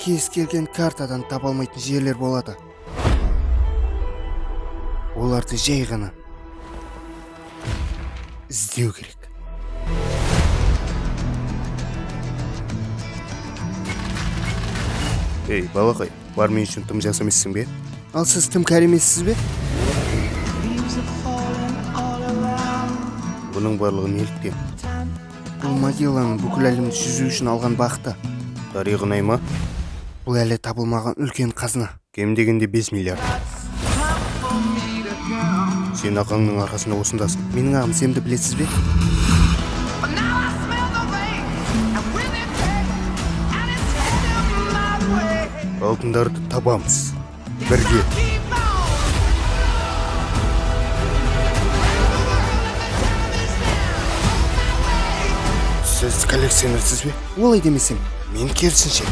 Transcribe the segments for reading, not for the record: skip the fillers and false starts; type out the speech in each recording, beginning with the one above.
кез келген картадан таба алмайтын жерлер болады. Оларды жай ғана іздеу керек. Ей, балақай, бар мен үшін тым жас емессің бе? Ал сіз тым кәрі емессіз бе? Бұның барлығы неліктен? Бұл Магелланның бүкіл әлемді жүзу үшін алған бақыты. Тарихы ұнай ма? Бұл әлі табылмаған үлкен қазына. Кем дегенде 5 миллиард. Сен ағаңның арқасында осындасың. Менің ағым Сэмді білесіз бе? Алтындарды табамыз. Бірге. Сіз коллекционерсіз бе? Олай демесем, мен керісінше.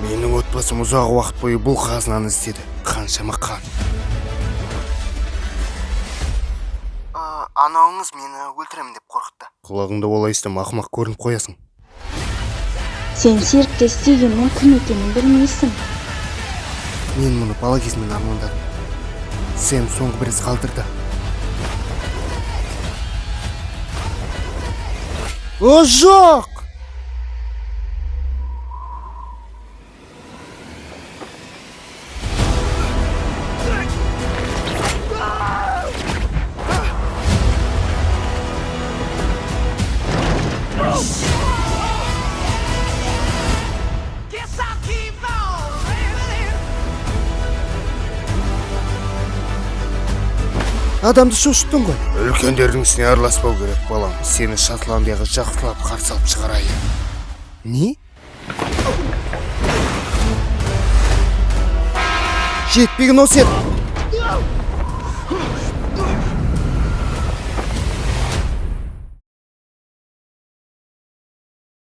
Менің отбасым ұзақ уақыт бойы бұл қазынаны іздеді. Қаншама қан. Анауыңыз мені өлтіремін деп қорқытты. Құлағыңда олай істем, ақымақ көрініп қоясың. Сен серіктес дегеннің кім екенін білмейсің. Мен мұны бала кезімнен армандадым. Сэм соңғы бір із қалдырды. О, жоқ! Адамды шошыттың ғой. Үлкендердің ісіне араласпау керек, балам. Сені Шотландияға жақсылап қарсы алып шығарайын. Не? Жетпеген осы еді.